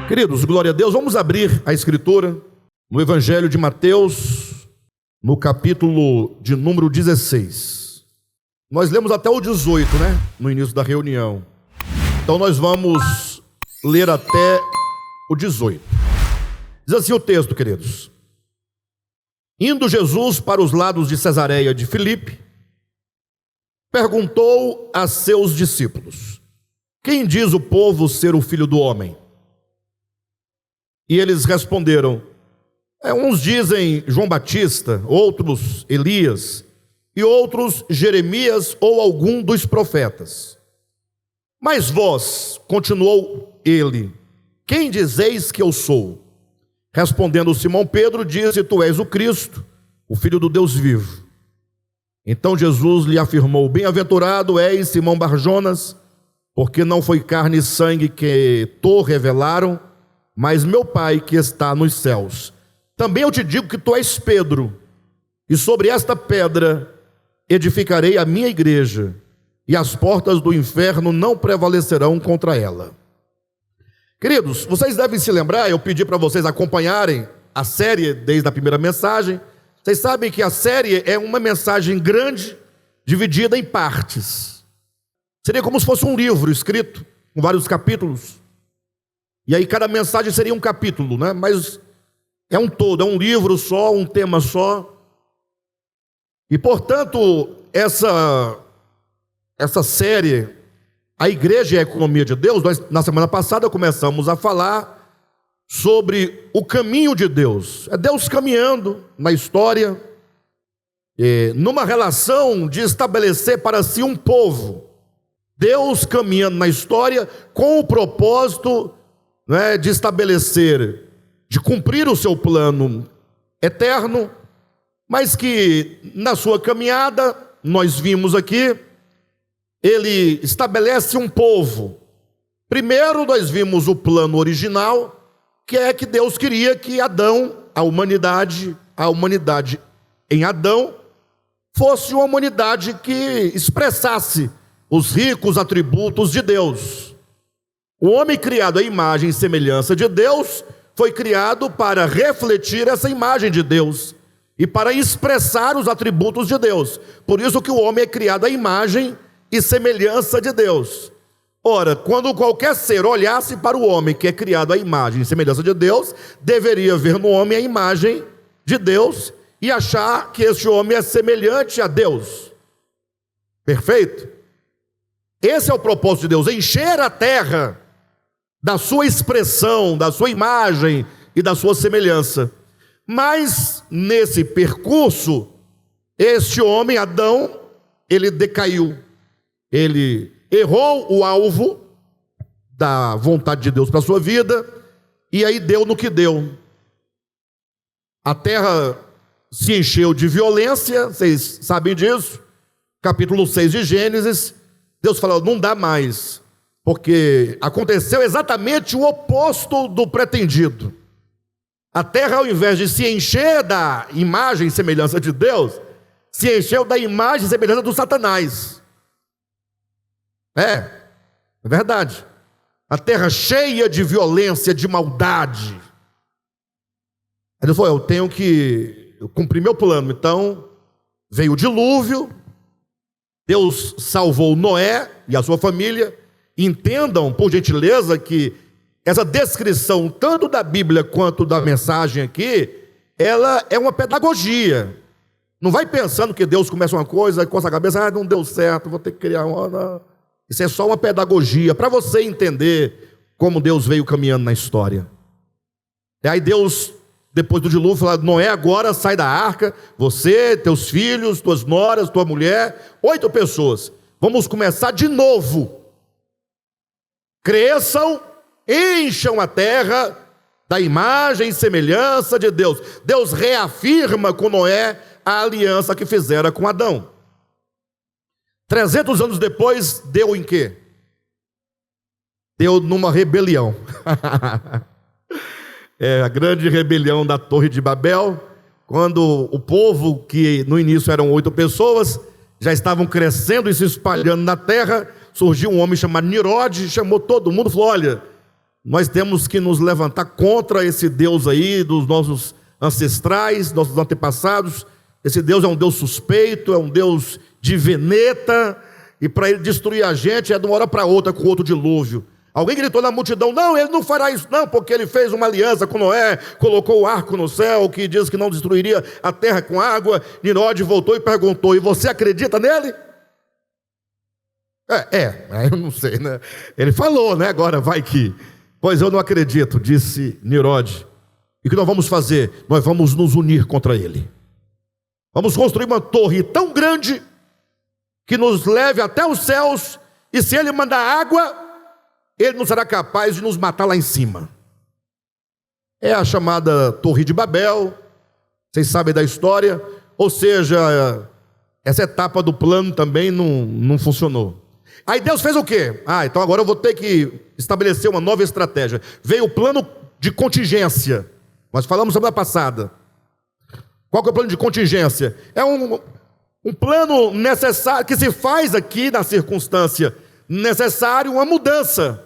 Queridos, glória a Deus, vamos abrir a escritura no Evangelho de Mateus, no capítulo de número 16. Nós lemos até o 18, no início da reunião. Então nós vamos ler até o 18. Diz assim o texto, queridos: Indo Jesus para os lados de Cesareia de Filipe, perguntou a seus discípulos: Quem diz o povo ser o Filho do Homem? E eles responderam: uns dizem João Batista, outros Elias, e outros Jeremias ou algum dos profetas. Mas vós, continuou ele, quem dizeis que eu sou? Respondendo Simão Pedro, disse: Tu és o Cristo, o Filho do Deus vivo. Então Jesus lhe afirmou: Bem-aventurado és, Simão Barjonas, porque não foi carne e sangue que te revelaram, mas meu Pai que está nos céus. Também eu te digo que tu és Pedro, e sobre esta pedra edificarei a minha igreja, e as portas do inferno não prevalecerão contra ela. Queridos, vocês devem se lembrar, eu pedi para vocês acompanharem a série desde a primeira mensagem. Vocês sabem que a série é uma mensagem grande, dividida em partes. Seria como se fosse um livro escrito, com vários capítulos. E aí cada mensagem seria um capítulo, Mas é um todo, é um livro só, um tema só. E portanto, essa série, a Igreja e a Economia de Deus, nós na semana passada começamos a falar sobre o caminho de Deus. É Deus caminhando na história, numa relação de estabelecer para si um povo. Deus caminhando na história com o propósito de estabelecer, de cumprir o seu plano eterno, mas que na sua caminhada, nós vimos aqui, ele estabelece um povo. Primeiro nós vimos o plano original, que é que Deus queria que Adão, a humanidade em Adão, fosse uma humanidade que expressasse os ricos atributos de Deus. O homem criado à imagem e semelhança de Deus foi criado para refletir essa imagem de Deus e para expressar os atributos de Deus. Por isso que o homem é criado à imagem e semelhança de Deus. Ora, quando qualquer ser olhasse para o homem que é criado à imagem e semelhança de Deus, deveria ver no homem a imagem de Deus e achar que este homem é semelhante a Deus. Perfeito? Esse é o propósito de Deus, encher a terra da sua expressão, da sua imagem e da sua semelhança. Mas nesse percurso, este homem, Adão, ele decaiu. Ele errou o alvo da vontade de Deus para a sua vida, e aí deu no que deu. A terra se encheu de violência, vocês sabem disso. Capítulo 6 de Gênesis, Deus falou: não dá mais, porque aconteceu exatamente o oposto do pretendido. A terra, ao invés de se encher da imagem e semelhança de Deus, se encheu da imagem e semelhança do Satanás. É verdade. A terra cheia de violência, de maldade. Aí Deus falou: eu tenho que cumprir meu plano. Então veio o dilúvio, Deus salvou Noé e a sua família. Entendam, por gentileza, que essa descrição, tanto da Bíblia quanto da mensagem aqui, ela é uma pedagogia. Não vai pensando que Deus começa uma coisa, coça a cabeça: não deu certo, vou ter que criar uma... Isso é só uma pedagogia, para você entender como Deus veio caminhando na história. E aí Deus, depois do dilúvio, falou: Noé, agora sai da arca, você, teus filhos, tuas noras, tua mulher, 8 pessoas. Vamos começar de novo. Cresçam, encham a terra da imagem e semelhança de Deus. Deus reafirma com Noé a aliança que fizera com Adão. 300 anos depois, deu em quê? Deu numa rebelião. A grande rebelião da Torre de Babel, quando o povo, que no início eram 8 pessoas, já estavam crescendo e se espalhando na terra. Surgiu um homem chamado Nirode, chamou todo mundo e falou: olha, nós temos que nos levantar contra esse Deus aí, dos nossos ancestrais, nossos antepassados. Esse Deus é um Deus suspeito, é um Deus de veneta, e para ele destruir a gente é de uma hora para outra com outro dilúvio. Alguém gritou na multidão: não, ele não fará isso não, porque ele fez uma aliança com Noé, colocou o arco no céu, que diz que não destruiria a terra com água. Nimrod voltou e perguntou: e você acredita nele? Eu não sei, né? Ele falou, né? Agora vai que... Pois eu não acredito, disse Nimrod. E o que nós vamos fazer? Nós vamos nos unir contra ele. Vamos construir uma torre tão grande que nos leve até os céus, e se ele mandar água, ele não será capaz de nos matar lá em cima. É a chamada Torre de Babel. Vocês sabem da história. Ou seja, essa etapa do plano também não funcionou. Aí Deus fez o quê? Então agora eu vou ter que estabelecer uma nova estratégia. Veio o plano de contingência. Nós falamos semana passada. Qual que é o plano de contingência? É um plano necessário, que se faz aqui na circunstância necessário, uma mudança.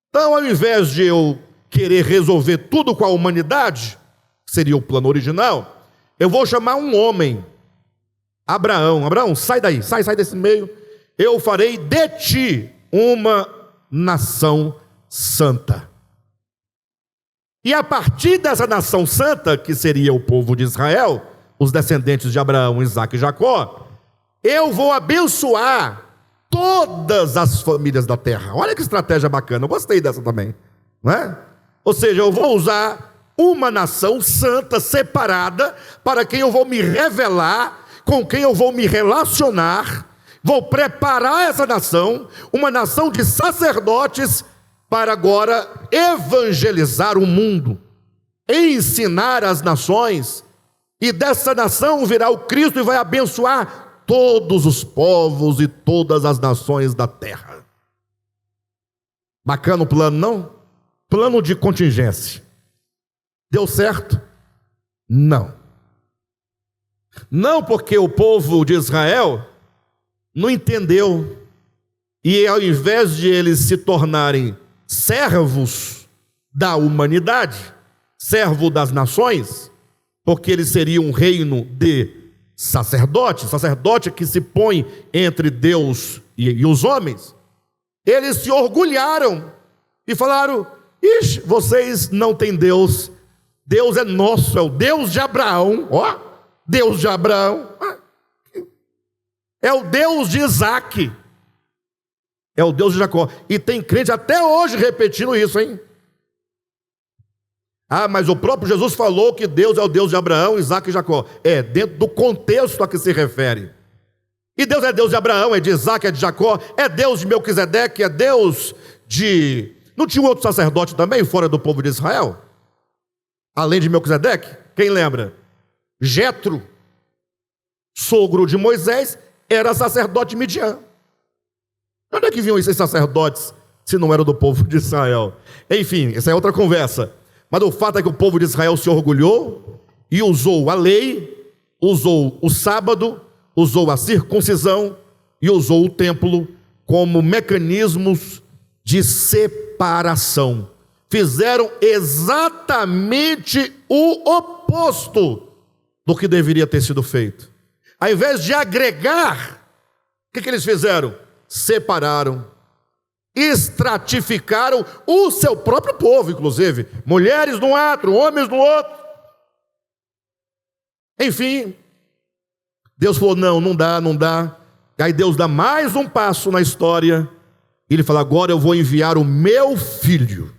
Então, ao invés de eu querer resolver tudo com a humanidade, que seria o plano original, eu vou chamar um homem, Abraão. Abraão, sai daí, sai desse meio. Eu farei de ti uma nação santa. E a partir dessa nação santa, que seria o povo de Israel, os descendentes de Abraão, Isaque e Jacó, eu vou abençoar todas as famílias da terra. Olha que estratégia bacana, eu gostei dessa também, não é? Ou seja, eu vou usar uma nação santa, separada, para quem eu vou me revelar, com quem eu vou me relacionar. Vou preparar essa nação, uma nação de sacerdotes, para agora evangelizar o mundo, ensinar as nações, e dessa nação virá o Cristo e vai abençoar todos os povos e todas as nações da terra. Bacana o plano, não? Plano de contingência. Deu certo? Não. Não, porque o povo de Israel não entendeu, e ao invés de eles se tornarem servos da humanidade, servo das nações, porque eles seriam um reino de sacerdote que se põe entre Deus e os homens, eles se orgulharam e falaram: ixi, vocês não têm Deus, Deus é nosso, é o Deus de Abraão, Deus de Abraão, é o Deus de Isaque, é o Deus de Jacó. E tem crente até hoje repetindo isso, hein? Mas o próprio Jesus falou que Deus é o Deus de Abraão, Isaque e Jacó. É, dentro do contexto a que se refere. E Deus é Deus de Abraão, é de Isaque, é de Jacó, é Deus de Melquisedeque, é Deus de... Não tinha um outro sacerdote também, fora do povo de Israel? Além de Melquisedeque? Quem lembra? Jetro, sogro de Moisés, era sacerdote Midian. Onde é que vinham esses sacerdotes, se não eram do povo de Israel? Enfim, essa é outra conversa. Mas o fato é que o povo de Israel se orgulhou e usou a lei, usou o sábado, usou a circuncisão e usou o templo como mecanismos de separação. Fizeram exatamente o oposto do que deveria ter sido feito. Ao invés de agregar, o que eles fizeram? Separaram, estratificaram o seu próprio povo, inclusive, mulheres num lado, homens no outro. Enfim, Deus falou: não dá. Aí Deus dá mais um passo na história. Ele fala: agora eu vou enviar o meu filho,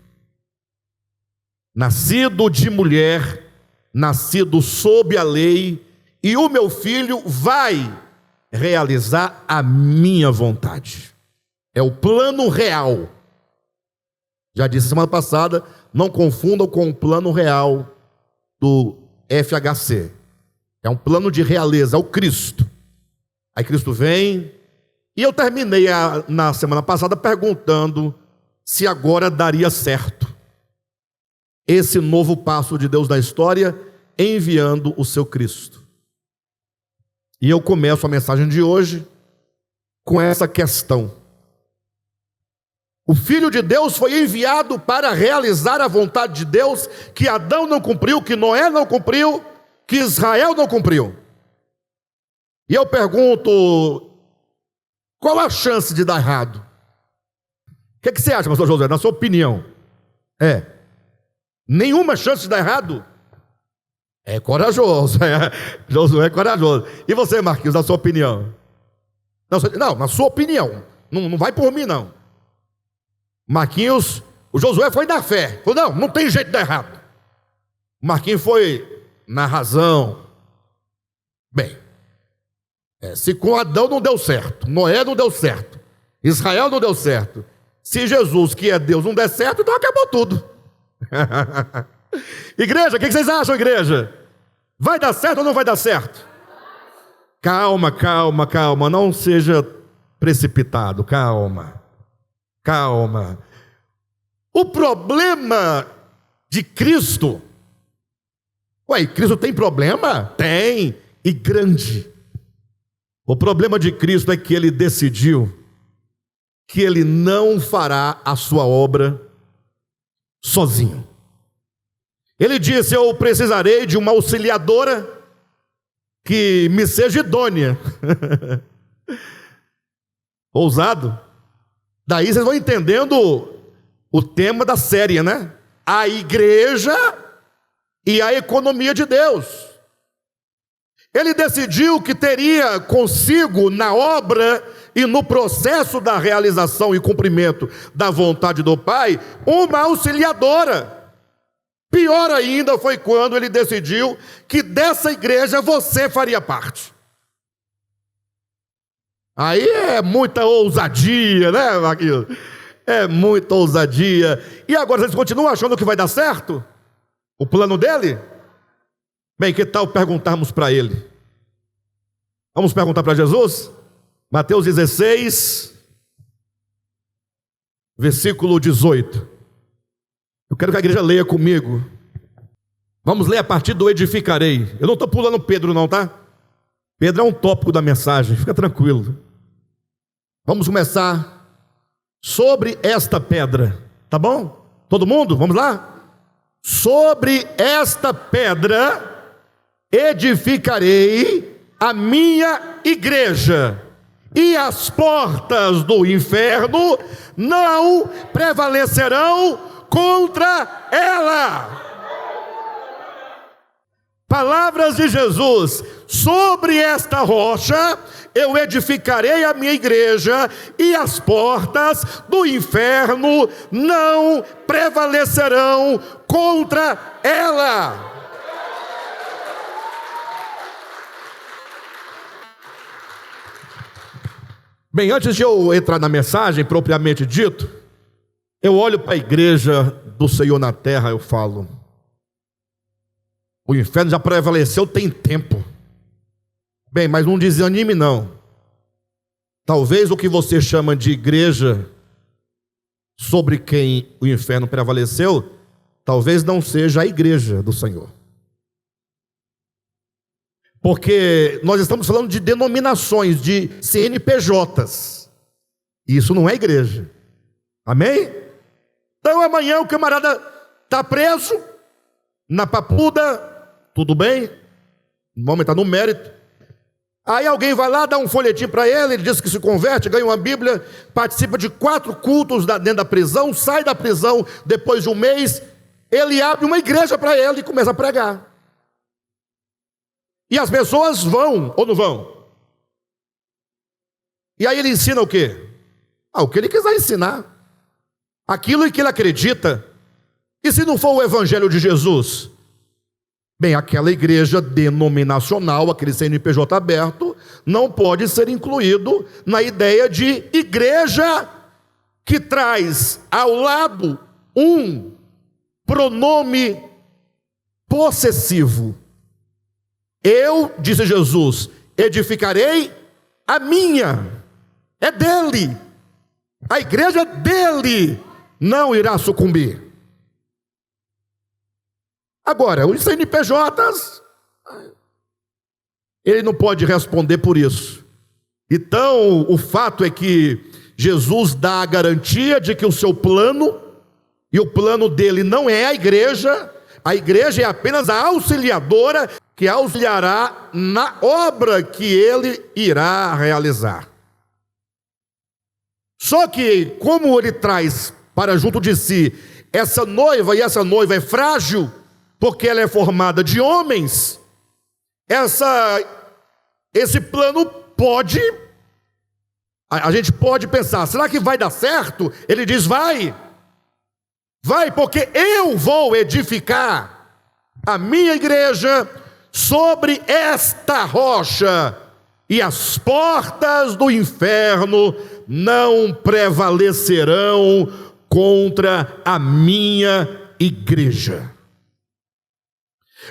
nascido de mulher, nascido sob a lei, e o meu filho vai realizar a minha vontade. É o plano real. Já disse semana passada, não confundam com o plano real do FHC. É um plano de realeza, é o Cristo. Aí Cristo vem, e eu terminei na semana passada perguntando se agora daria certo esse novo passo de Deus na história, enviando o seu Cristo. E eu começo a mensagem de hoje com essa questão: O Filho de Deus foi enviado para realizar a vontade de Deus, que Adão não cumpriu, que Noé não cumpriu, que Israel não cumpriu. E eu pergunto, qual a chance de dar errado? O que você acha, pastor Josué, na sua opinião? Nenhuma chance de dar errado? É corajoso, Josué é corajoso. E você, Marquinhos, na sua opinião? Não, na sua opinião, não vai por mim não. Marquinhos, o Josué foi na fé, falou, não tem jeito de dar errado. Marquinhos foi na razão. Bem, se com Adão não deu certo, Noé não deu certo, Israel não deu certo, se Jesus, que é Deus, não der certo, então acabou tudo. Igreja, o que vocês acham, igreja? Vai dar certo ou não vai dar certo? Calma, não seja precipitado, calma. O problema de Cristo, Cristo tem problema? Tem, e grande. O problema de Cristo é que ele decidiu que ele não fará a sua obra sozinho. Ele disse, eu precisarei de uma auxiliadora que me seja idônea. Ousado. Daí vocês vão entendendo o tema da série, né? A igreja e a economia de Deus. Ele decidiu que teria consigo na obra e no processo da realização e cumprimento da vontade do Pai, uma auxiliadora. Pior ainda foi quando ele decidiu que dessa igreja você faria parte. Aí é muita ousadia, né, Marquinhos? É muita ousadia. E agora vocês continuam achando que vai dar certo? O plano dele? Bem, que tal perguntarmos para ele? Vamos perguntar para Jesus? Mateus 16, versículo 18. Eu quero que a igreja leia comigo. Vamos ler a partir do edificarei. Eu não estou pulando Pedro não, tá? Pedro é um tópico da mensagem, fica tranquilo. Vamos começar sobre esta pedra, tá bom? Todo mundo, vamos lá? Sobre esta pedra edificarei a minha igreja, e as portas do inferno não prevalecerão contra ela. Palavras de Jesus: sobre esta rocha eu edificarei a minha igreja, e as portas do inferno não prevalecerão contra ela. Bem, antes de eu entrar na mensagem propriamente dito, eu olho para a igreja do Senhor na terra, eu falo, o inferno já prevaleceu tem tempo. Bem, mas não desanime não. Talvez o que você chama de igreja sobre quem o inferno prevaleceu, talvez não seja a igreja do Senhor. Porque nós estamos falando de denominações, de CNPJs. Isso não é igreja. Amém? Então amanhã o camarada está preso, na papuda, tudo bem, vamos entrar no mérito. Aí alguém vai lá, dá um folhetim para ele, ele diz que se converte, ganha uma Bíblia, participa de 4 cultos dentro da prisão, sai da prisão depois de um mês, ele abre uma igreja para ele e começa a pregar. E as pessoas vão ou não vão? E aí ele ensina o quê? O que ele quiser ensinar, aquilo em que ele acredita. E se não for o evangelho de Jesus? Bem, aquela igreja denominacional, aquele CNPJ aberto, não pode ser incluído na ideia de igreja que traz ao lado um pronome possessivo. Eu, disse Jesus, edificarei a minha, é dele, a igreja dele não irá sucumbir. Agora, os CNPJs, ele não pode responder por isso. Então, o fato é que Jesus dá a garantia de que o seu plano, e o plano dele não é a igreja é apenas a auxiliadora que auxiliará na obra que ele irá realizar. Só que, como ele traz para junto de si essa noiva, e essa noiva é frágil, porque ela é formada de homens, esse plano pode, a gente pode pensar, será que vai dar certo? Ele diz, vai, porque eu vou edificar a minha igreja sobre esta rocha, e as portas do inferno não prevalecerão contra a minha igreja.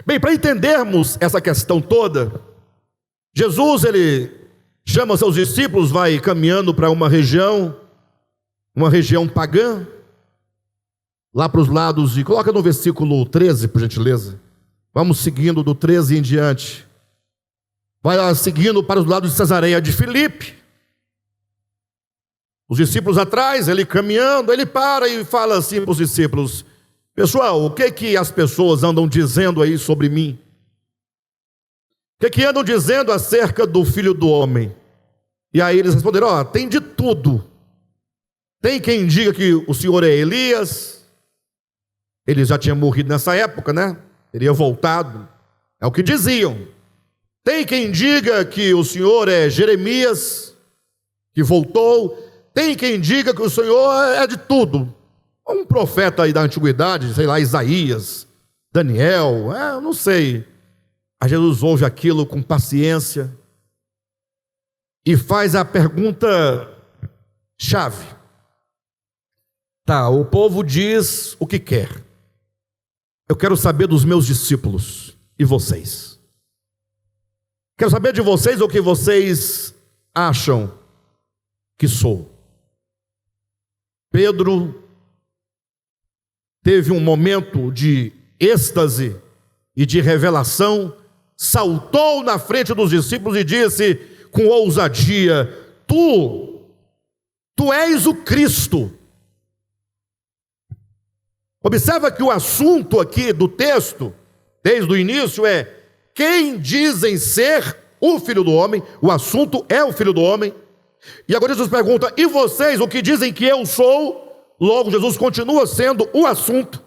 Bem, para entendermos essa questão toda, Jesus, ele chama seus discípulos, vai caminhando para uma região pagã, lá para os lados, e coloca no versículo 13, por gentileza. Vamos seguindo do 13 em diante. Vai lá seguindo para os lados de Cesareia de Filipe. Os discípulos atrás, ele caminhando, ele para e fala assim para os discípulos: pessoal, o que as pessoas andam dizendo aí sobre mim? O que andam dizendo acerca do Filho do Homem? E aí eles responderam: tem de tudo. Tem quem diga que o Senhor é Elias. Ele já tinha morrido nessa época, né? Teria voltado. É o que diziam. Tem quem diga que o Senhor é Jeremias, que voltou. Tem quem diga que o Senhor é de tudo. Um profeta aí da antiguidade, sei lá, Isaías, Daniel, não sei. Aí Jesus ouve aquilo com paciência e faz a pergunta chave. Tá, o povo diz o que quer. Eu quero saber dos meus discípulos e vocês. Quero saber de vocês o que vocês acham que sou. Pedro teve um momento de êxtase e de revelação, saltou na frente dos discípulos e disse com ousadia: Tu és o Cristo. Observa que o assunto aqui do texto, desde o início, é quem dizem ser o Filho do Homem. O assunto é o Filho do Homem. E agora Jesus pergunta: e vocês, o que dizem que eu sou? Logo Jesus continua sendo o assunto.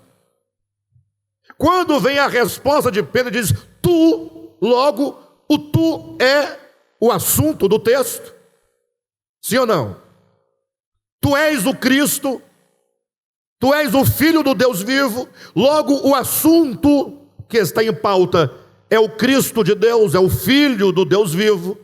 Quando vem a resposta de Pedro, diz tu, logo o tu é o assunto do texto. Sim ou não? Tu és o Cristo, tu és o Filho do Deus vivo. Logo o assunto que está em pauta é o Cristo de Deus, é o Filho do Deus vivo.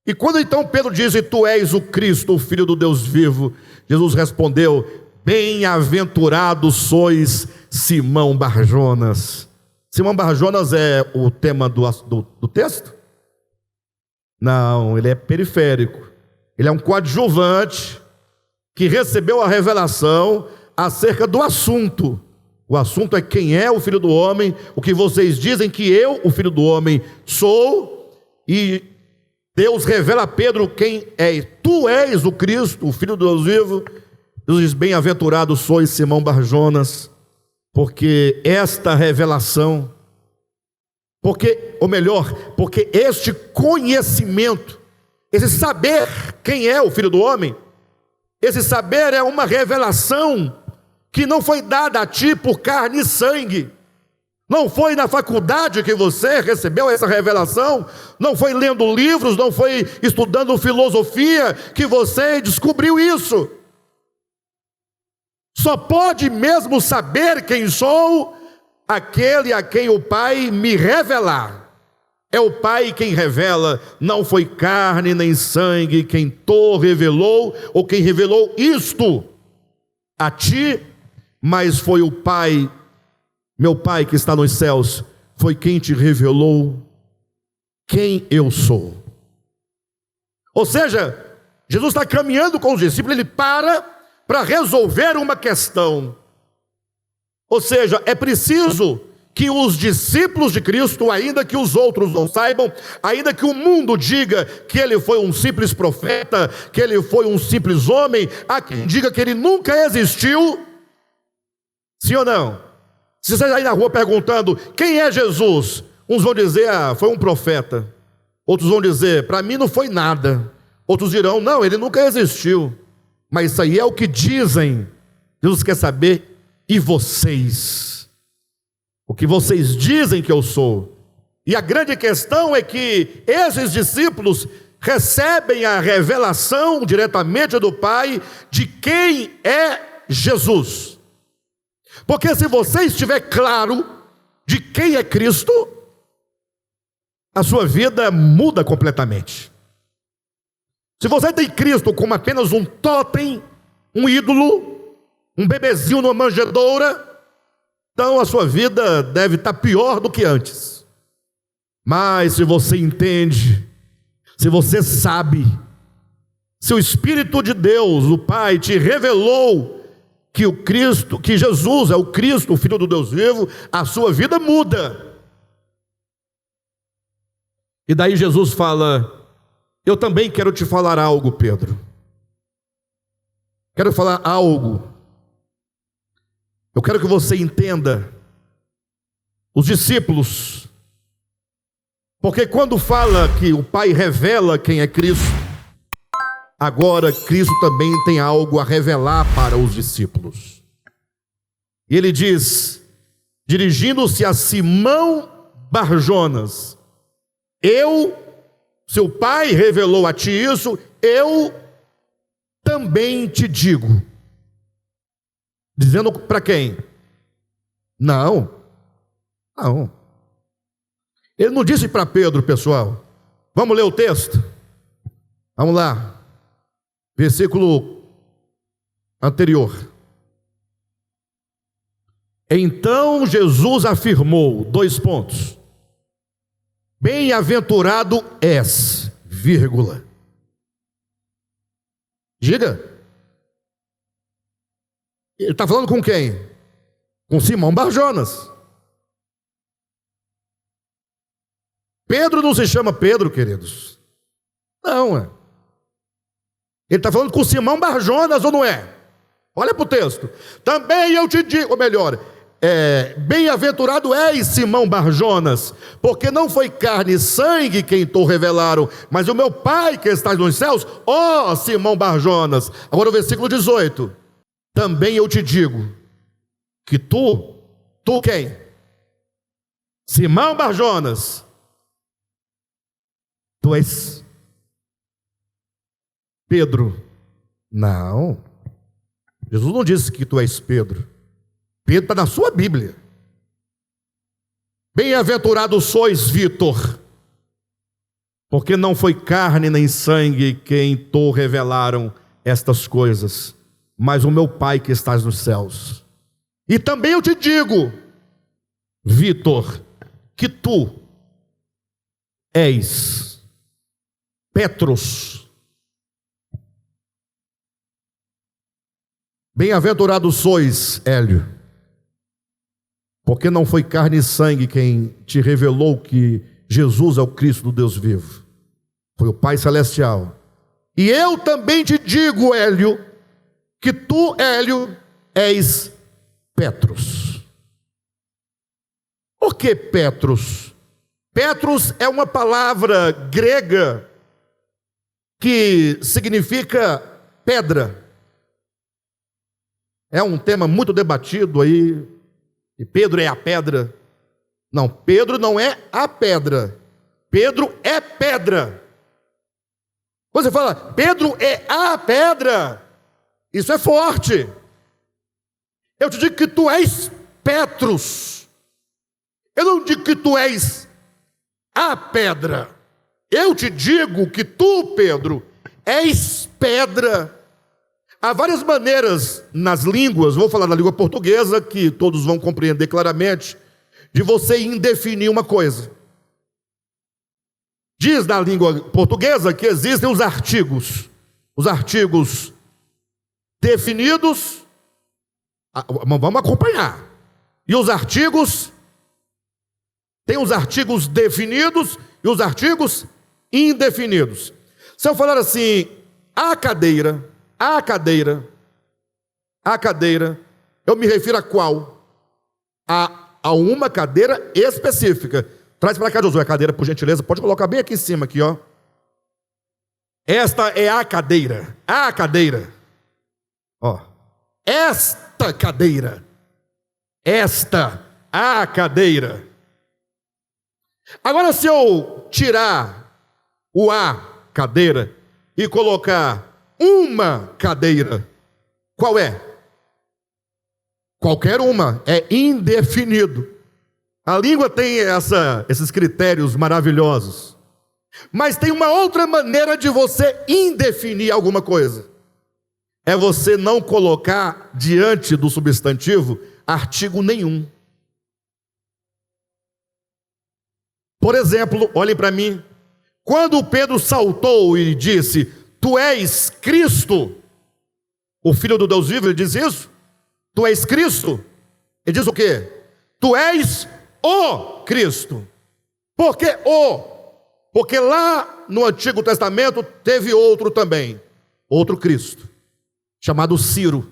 E quando então Pedro diz: tu és o Cristo, o Filho do Deus vivo, Jesus respondeu: bem-aventurado sois, Simão Barjonas. Simão Barjonas é o tema do texto? Não, ele é periférico. Ele é um coadjuvante que recebeu a revelação acerca do assunto. O assunto é quem é o Filho do Homem, o que vocês dizem que eu, o Filho do Homem, sou. E Deus revela a Pedro quem é. Tu és o Cristo, o Filho do Deus vivo. Deus diz: bem-aventurado sois, Simão Barjonas, porque esta revelação, porque este conhecimento, esse saber quem é o Filho do Homem, esse saber é uma revelação que não foi dada a ti por carne e sangue. Não foi na faculdade que você recebeu essa revelação, não foi lendo livros, não foi estudando filosofia que você descobriu isso. Só pode mesmo saber quem sou aquele a quem o Pai me revelar. É o Pai quem revela, não foi carne nem sangue quem te revelou, ou quem revelou isto a ti, mas foi o Pai, meu Pai que está nos céus, foi quem te revelou quem eu sou. Ou seja, Jesus está caminhando com os discípulos, ele para resolver uma questão. Ou seja, é preciso que os discípulos de Cristo, ainda que os outros não saibam, ainda que o mundo diga que ele foi um simples profeta, que ele foi um simples homem, há quem diga que ele nunca existiu, sim ou não? Se você sair na rua perguntando quem é Jesus, uns vão dizer, foi um profeta, outros vão dizer, para mim não foi nada, outros dirão, não, ele nunca existiu, mas isso aí é o que dizem. Jesus quer saber, e vocês? O que vocês dizem que eu sou? E a grande questão é que esses discípulos recebem a revelação diretamente do Pai de quem é Jesus. Porque se você estiver claro de quem é Cristo, a sua vida muda completamente. Se você tem Cristo como apenas um totem, um ídolo, um bebezinho numa manjedoura, então a sua vida deve estar pior do que antes. Mas se você entende, se você sabe, se o Espírito de Deus, o Pai, te revelou que o Cristo, que Jesus é o Cristo, o Filho do Deus vivo, a sua vida muda. E daí Jesus fala, eu também quero te falar algo, Pedro. Quero falar algo. Eu quero que você entenda os discípulos, porque quando fala que o Pai revela quem é Cristo, agora Cristo também tem algo a revelar para os discípulos. E ele diz, dirigindo-se a Simão Barjonas, seu Pai revelou a ti isso, eu também te digo. Dizendo para quem? Não. Ele não disse para Pedro, pessoal. Vamos ler o texto? Vamos lá. Versículo anterior. Então Jesus afirmou, 2 pontos. Bem-aventurado és, vírgula. Diga. Ele está falando com quem? Com Simão Barjonas. Pedro não se chama Pedro, queridos. Não, é. Ele está falando com Simão Barjonas, ou não é? Olha para o texto. Também eu te digo, ou melhor, bem-aventurado és, Simão Barjonas, porque não foi carne e sangue quem te revelaram, mas o meu Pai que está nos céus, ó Simão Barjonas. Agora o versículo 18. Também eu te digo que tu quem? Simão Barjonas, tu és Pedro. Não, Jesus não disse que tu és Pedro. Pedro está na sua Bíblia. Bem-aventurado sois, Vitor, porque não foi carne nem sangue quem te revelaram estas coisas, mas o meu Pai que estás nos céus. E também eu te digo, Vitor, que tu és Petros. Bem-aventurado sois, Hélio, porque não foi carne e sangue quem te revelou que Jesus é o Cristo do Deus vivo, foi o Pai Celestial. E eu também te digo, Hélio, que tu, Hélio, és Petros. Por que Petros? Petros é uma palavra grega que significa pedra. É um tema muito debatido aí, e Pedro é a pedra. Não, Pedro não é a pedra, Pedro é pedra. Quando você fala, Pedro é a pedra, isso é forte. Eu te digo que tu és Petros. Eu não digo que tu és a pedra. Eu te digo que tu, Pedro, és pedra. Há várias maneiras nas línguas, vou falar da língua portuguesa, que todos vão compreender claramente, de você indefinir uma coisa. Diz na língua portuguesa que existem os artigos definidos, vamos acompanhar, e os artigos Tem os artigos definidos e os artigos indefinidos. Se eu falar assim, a cadeira, eu me refiro a qual? A uma cadeira específica. Traz para cá, Josué, a cadeira, por gentileza. Pode colocar bem aqui em cima, aqui, ó. Esta é a cadeira. Ó. Esta cadeira. A cadeira. Agora, se eu tirar o a cadeira e colocar uma cadeira, qual é? Qualquer uma, é indefinido. A língua tem esses critérios maravilhosos. Mas tem uma outra maneira de você indefinir alguma coisa. É você não colocar diante do substantivo artigo nenhum. Por exemplo, olhem para mim. Quando Pedro saltou e disse, tu és Cristo, o Filho do Deus vivo, ele diz isso? Tu és Cristo? Ele diz o quê? Tu és o Cristo. Por que o? Porque lá no Antigo Testamento teve outro também, outro Cristo, chamado Ciro.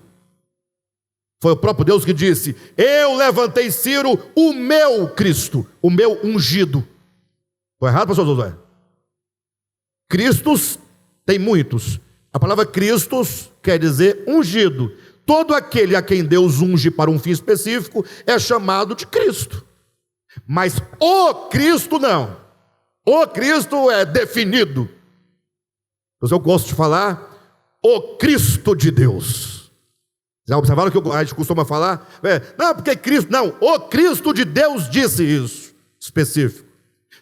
Foi o próprio Deus que disse, eu levantei Ciro, o meu Cristo, o meu ungido. Foi errado, pastor Josué? Cristos tem muitos. A palavra Cristos quer dizer ungido. Todo aquele a quem Deus unge para um fim específico é chamado de Cristo. Mas o Cristo não. O Cristo é definido. Eu gosto de falar o Cristo de Deus. Já observaram que a gente costuma falar? Não, porque Cristo, não, o Cristo de Deus disse isso, específico.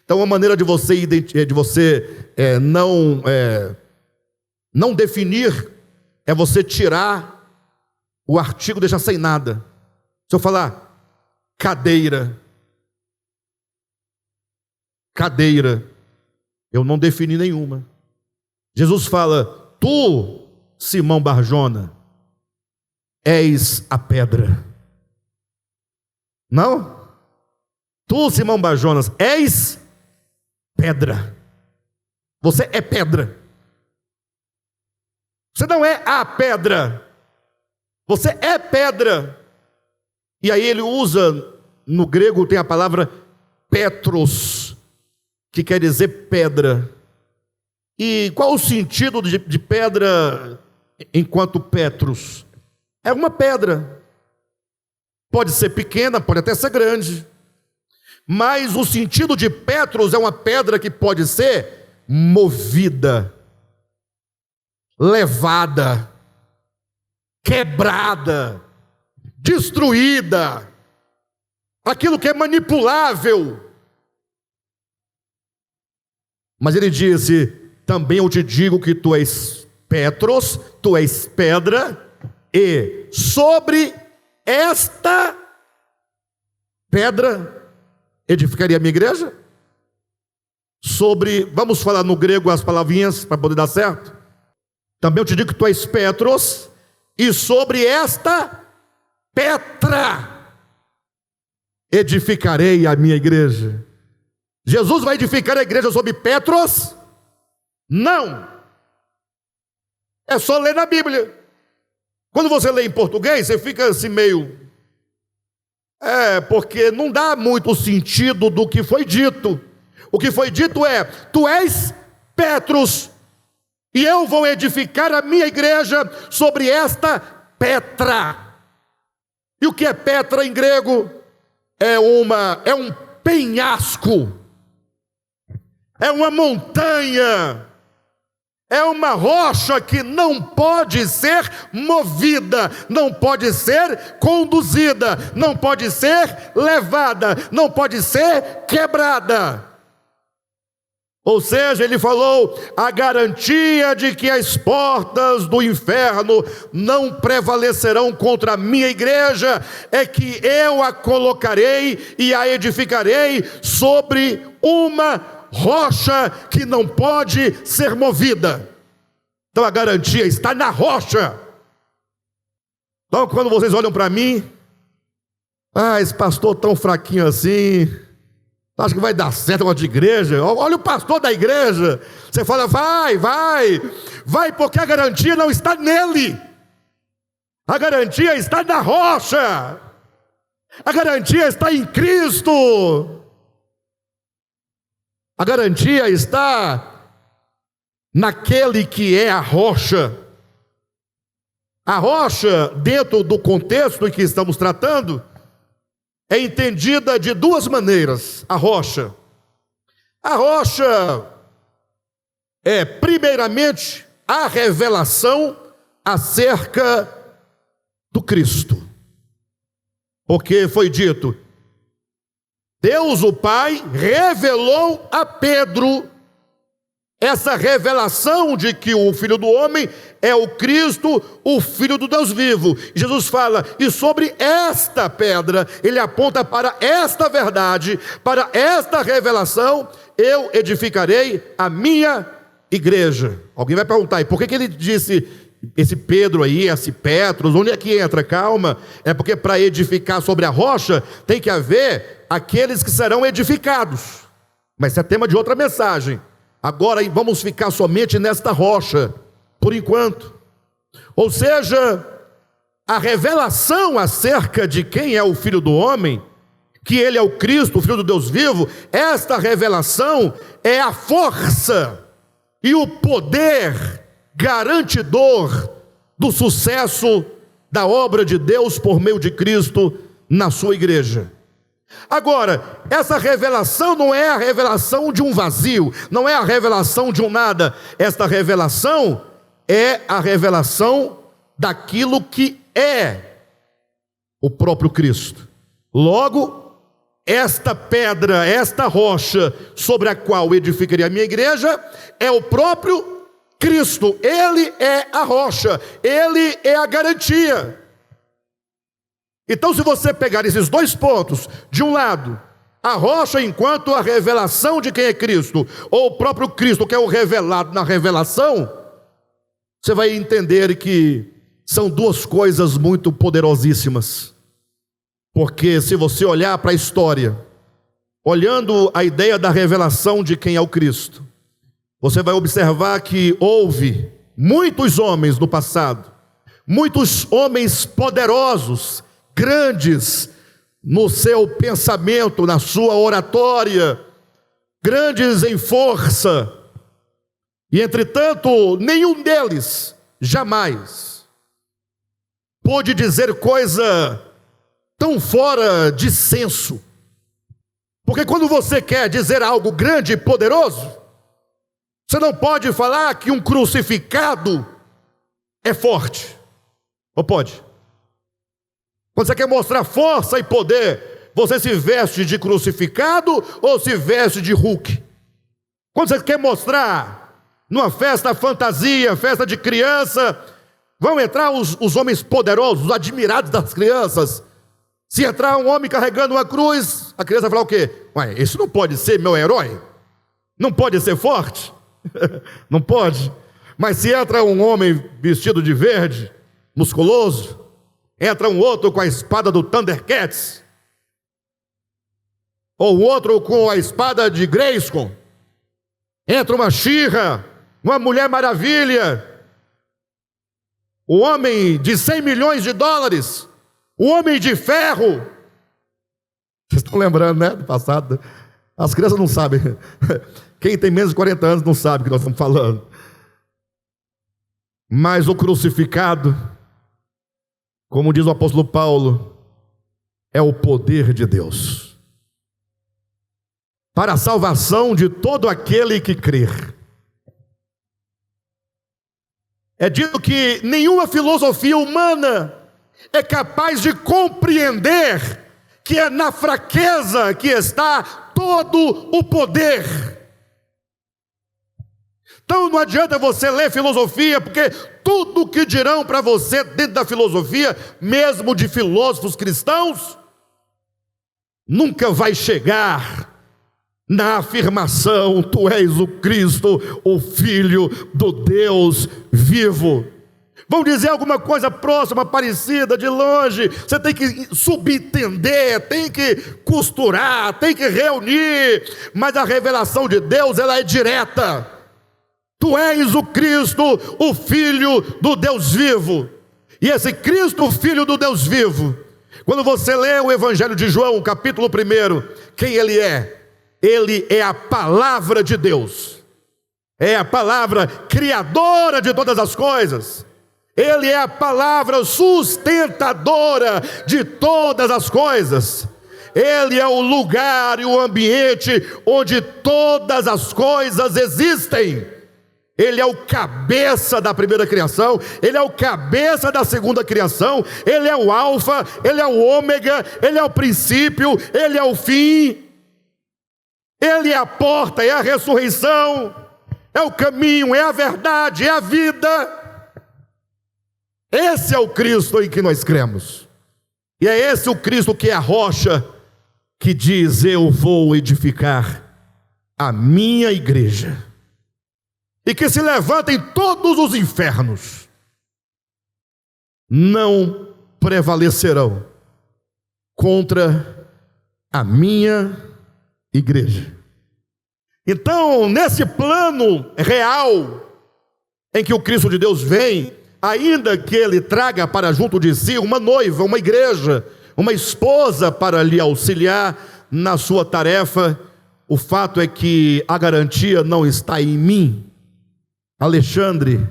Então, a maneira de você, não definir é você tirar o artigo, deixar sem nada. Se eu falar cadeira, eu não defini nenhuma. Jesus fala, tu, Simão Barjona, és a pedra. Não? Tu, Simão Barjonas, és pedra. Você é pedra. Você não é a pedra. Você é pedra. E aí ele usa, no grego tem a palavra Petros, que quer dizer pedra. E qual o sentido de pedra enquanto Petros? É uma pedra. Pode ser pequena, pode até ser grande. Mas o sentido de Petros é uma pedra que pode ser movida, levada, quebrada, destruída. Aquilo que é manipulável. Mas ele disse, também eu te digo que tu és Petros, tu és pedra, e sobre esta pedra edificaria a minha igreja? Vamos falar no grego as palavrinhas para poder dar certo? Também eu te digo que tu és Petros, e sobre esta Petra edificarei a minha igreja. Jesus vai edificar a igreja sobre Petros? Não. É só ler na Bíblia. Quando você lê em português, você fica assim meio... porque não dá muito sentido do que foi dito. O que foi dito é, tu és Petros, e eu vou edificar a minha igreja sobre esta Petra. E o que é Petra em grego? É um penhasco, é uma montanha, é uma rocha que não pode ser movida, não pode ser conduzida, não pode ser levada, não pode ser quebrada. Ou seja, ele falou, a garantia de que as portas do inferno não prevalecerão contra a minha igreja é que eu a colocarei e a edificarei sobre uma rocha que não pode ser movida. Então a garantia está na rocha. Então quando vocês olham para mim, esse pastor tão fraquinho assim, Acha que vai dar certo uma de igreja? Olha o pastor da igreja. Você fala, vai, porque a garantia não está nele. A garantia está na rocha. A garantia está em Cristo. A garantia está naquele que é a rocha. A rocha, dentro do contexto em que estamos tratando, é entendida de duas maneiras. A rocha é, primeiramente, a revelação acerca do Cristo. Porque foi dito, Deus o Pai revelou a Pedro essa revelação de que o Filho do Homem é o Cristo, o Filho do Deus vivo. Jesus fala, e sobre esta pedra, ele aponta para esta verdade, para esta revelação, eu edificarei a minha igreja. Alguém vai perguntar, e por que ele disse, esse Pedro aí, esse Petros, onde é que entra? Calma, é porque para edificar sobre a rocha, tem que haver aqueles que serão edificados. Mas isso é tema de outra mensagem. Agora vamos ficar somente nesta rocha, por enquanto. Ou seja, a revelação acerca de quem é o Filho do Homem, que ele é o Cristo, o Filho do Deus vivo, esta revelação é a força e o poder garantidor do sucesso da obra de Deus por meio de Cristo na sua igreja. Agora, essa revelação não é a revelação de um vazio, não é a revelação de um nada. Esta revelação é a revelação daquilo que é o próprio Cristo. Logo, esta pedra, esta rocha sobre a qual edificaria a minha igreja é o próprio Cristo. Ele é a rocha, ele é a garantia. Então, se você pegar esses dois pontos, de um lado, a rocha enquanto a revelação de quem é Cristo, ou o próprio Cristo que é o revelado na revelação, você vai entender que são duas coisas muito poderosíssimas. Porque se você olhar para a história, olhando a ideia da revelação de quem é o Cristo, você vai observar que houve muitos homens no passado, muitos homens poderosos, grandes no seu pensamento, na sua oratória, grandes em força, e entretanto, nenhum deles jamais pôde dizer coisa tão fora de senso. Porque quando você quer dizer algo grande e poderoso, você não pode falar que um crucificado é forte, ou pode? Quando você quer mostrar força e poder, você se veste de crucificado ou se veste de Hulk? Quando você quer mostrar numa festa fantasia, festa de criança, vão entrar os homens poderosos, os admirados das crianças. Se entrar um homem carregando uma cruz, a criança vai falar o quê? Ué, esse não pode ser meu herói? Não pode ser forte? Não pode. Mas se entra um homem vestido de verde, musculoso, entra um outro com a espada do Thundercats, ou outro com a espada de Grayskull, entra uma She-Ra, uma Mulher Maravilha, o homem de 100 milhões de dólares, o Homem de Ferro. Vocês estão lembrando, né, do passado? As crianças não sabem. Quem tem menos de 40 anos não sabe o que nós estamos falando. Mas o crucificado, como diz o apóstolo Paulo, é o poder de Deus para a salvação de todo aquele que crer. É dito que nenhuma filosofia humana é capaz de compreender que é na fraqueza que está todo o poder. Então não adianta você ler filosofia, porque tudo que dirão para você dentro da filosofia, mesmo de filósofos cristãos, nunca vai chegar na afirmação: tu és o Cristo, o Filho do Deus vivo. vão dizer alguma coisa próxima, parecida, de longe, você tem que subentender, tem que costurar, tem que reunir, mas a revelação de Deus, ela é direta. Tu és o Cristo, o Filho do Deus vivo. E esse Cristo, o Filho do Deus vivo, quando você lê o Evangelho de João, capítulo 1, quem ele é? Ele é a palavra de Deus, é a palavra criadora de todas as coisas, ele é a palavra sustentadora de todas as coisas, ele é o lugar e o ambiente onde todas as coisas existem. Ele é o cabeça da primeira criação, ele é o cabeça da segunda criação, ele é o alfa, ele é o ômega, ele é o princípio, ele é o fim, ele é a porta, é a ressurreição, é o caminho, é a verdade, é a vida. Esse é o Cristo em que nós cremos, e é esse o Cristo que é a rocha, que diz: eu vou edificar a minha igreja, e que se levantem todos os infernos, não prevalecerão contra a minha igreja. Então, nesse plano real, em que o Cristo de Deus vem, ainda que ele traga para junto de si uma noiva, uma igreja, uma esposa para lhe auxiliar na sua tarefa, o fato é que a garantia não está em mim, Alexandre,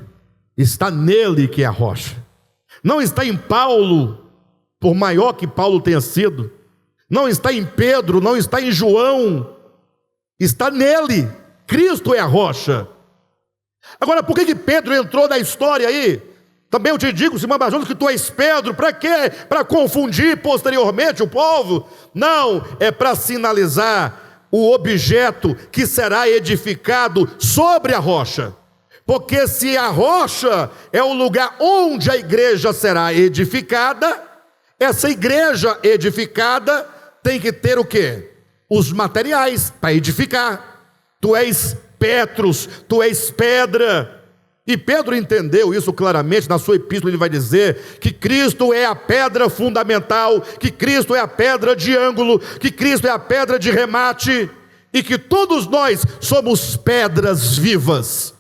está nele, que é a rocha. Não está em Paulo, por maior que Paulo tenha sido, não está em Pedro, não está em João, está nele. Cristo é a rocha. Agora, por que Pedro entrou na história aí? Também eu te digo, Simão Barjonas, que tu és Pedro. Para quê? Para confundir posteriormente o povo? Não, é para sinalizar o objeto que será edificado sobre a rocha. Porque se a rocha é o lugar onde a igreja será edificada, essa igreja edificada tem que ter o quê? Os materiais para edificar. Tu és Petros, tu és pedra. E Pedro entendeu isso claramente. Na sua epístola ele vai dizer que Cristo é a pedra fundamental, que Cristo é a pedra de ângulo, que Cristo é a pedra de remate, e que todos nós somos pedras vivas.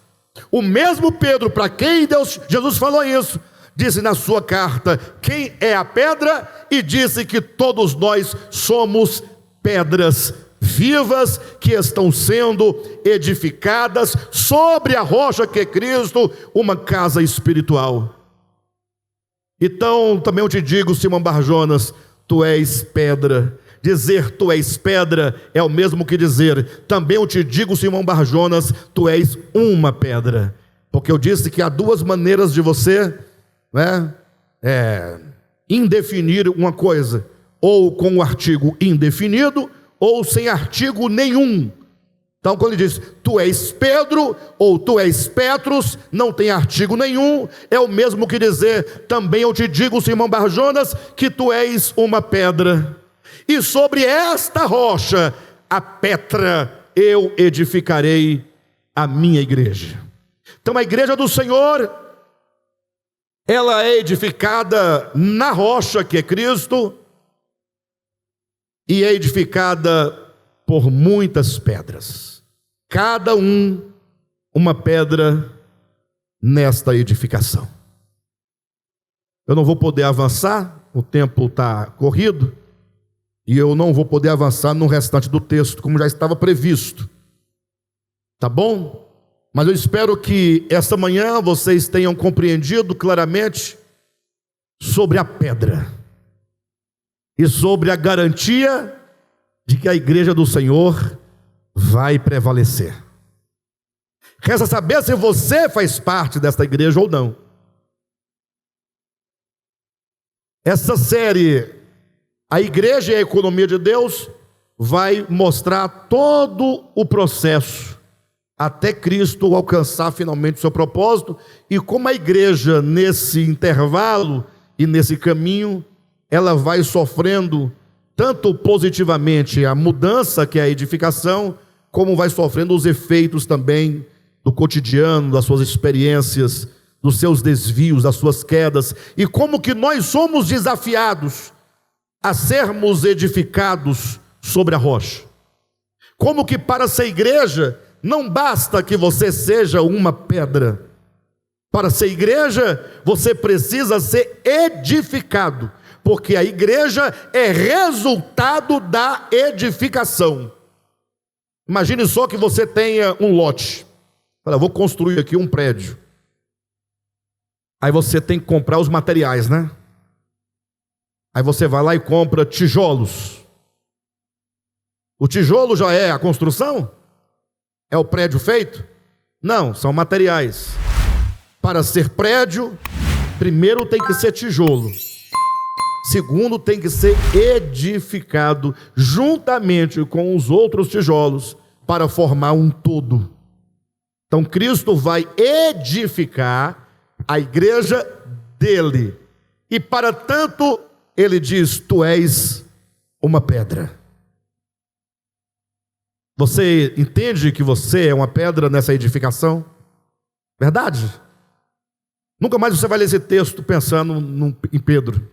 O mesmo Pedro, para quem Jesus falou isso, disse na sua carta quem é a pedra, e disse que todos nós somos pedras vivas que estão sendo edificadas sobre a rocha que é Cristo, uma casa espiritual. Então também eu te digo, Simão Barjonas, tu és pedra. Dizer tu és pedra é o mesmo que dizer, também eu te digo, Simão Barjonas, tu és uma pedra. Porque eu disse que há duas maneiras de você, indefinir uma coisa, ou com o artigo indefinido, ou sem artigo nenhum. Então quando ele diz, tu és Pedro, ou tu és Petros, não tem artigo nenhum, é o mesmo que dizer, também eu te digo, Simão Barjonas, que tu és uma pedra. E sobre esta rocha, a Petra, eu edificarei a minha igreja. Então a igreja do Senhor, ela é edificada na rocha que é Cristo, e é edificada por muitas pedras, cada uma pedra nesta edificação. Eu não vou poder avançar, o tempo está corrido, e eu não vou poder avançar no restante do texto, como já estava previsto. Tá bom? Mas eu espero que esta manhã vocês tenham compreendido claramente sobre a pedra e sobre a garantia de que a igreja do Senhor vai prevalecer. Resta saber se você faz parte desta igreja ou não. Essa série, A Igreja e a Economia de Deus, vai mostrar todo o processo até Cristo alcançar finalmente o seu propósito, e como a igreja nesse intervalo e nesse caminho, ela vai sofrendo tanto positivamente a mudança que é a edificação, como vai sofrendo os efeitos também do cotidiano, das suas experiências, dos seus desvios, das suas quedas, e como que nós somos desafiados a sermos edificados sobre a rocha. Como que para ser igreja, não basta que você seja uma pedra. Para ser igreja, você precisa ser edificado, porque a igreja é resultado da edificação. Imagine só que você tenha um lote. Fala, vou construir aqui um prédio. Aí você tem que comprar os materiais, né? Aí você vai lá e compra tijolos. O tijolo já é a construção? É o prédio feito? Não, são materiais. Para ser prédio, primeiro tem que ser tijolo. Segundo, tem que ser edificado juntamente com os outros tijolos para formar um todo. Então Cristo vai edificar a igreja dele. E para tanto, ele diz, tu és uma pedra. Você entende que você é uma pedra nessa edificação? Verdade? Nunca mais você vai ler esse texto pensando em Pedro.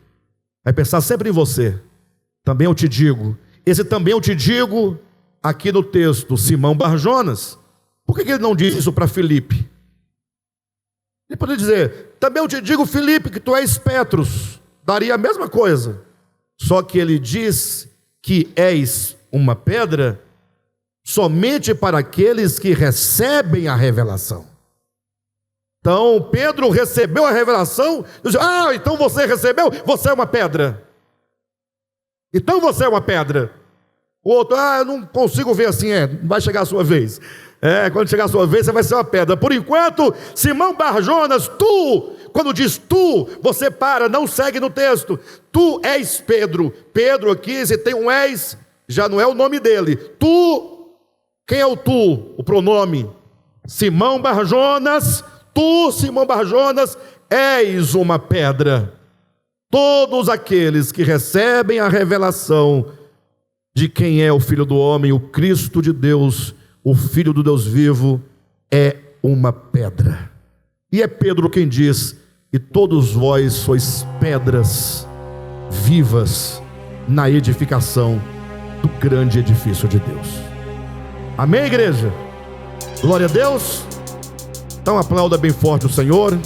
Vai pensar sempre em você. Também eu te digo. Esse também eu te digo aqui no texto, Simão Barjonas. Por que ele não diz isso para Filipe? Ele poderia dizer, também eu te digo, Filipe, que tu és Petros. Daria a mesma coisa. Só que ele diz que és uma pedra somente para aqueles que recebem a revelação. Então Pedro recebeu a revelação, diz, então você recebeu, você é uma pedra. Então você é uma pedra. O outro, eu não consigo ver assim, vai chegar a sua vez. Quando chegar a sua vez, você vai ser uma pedra. Por enquanto, Simão Barjonas, tu, quando diz tu, você para, não segue no texto. Tu és Pedro. Pedro aqui, se tem um és, já não é o nome dele. Tu, quem é o tu? O pronome. Simão Barjonas, tu, Simão Barjonas, és uma pedra. Todos aqueles que recebem a revelação de quem é o Filho do Homem, o Cristo de Deus, o Filho do Deus vivo, é uma pedra. E é Pedro quem diz, e todos vós sois pedras vivas na edificação do grande edifício de Deus. Amém, igreja? Glória a Deus. Então aplauda bem forte o Senhor.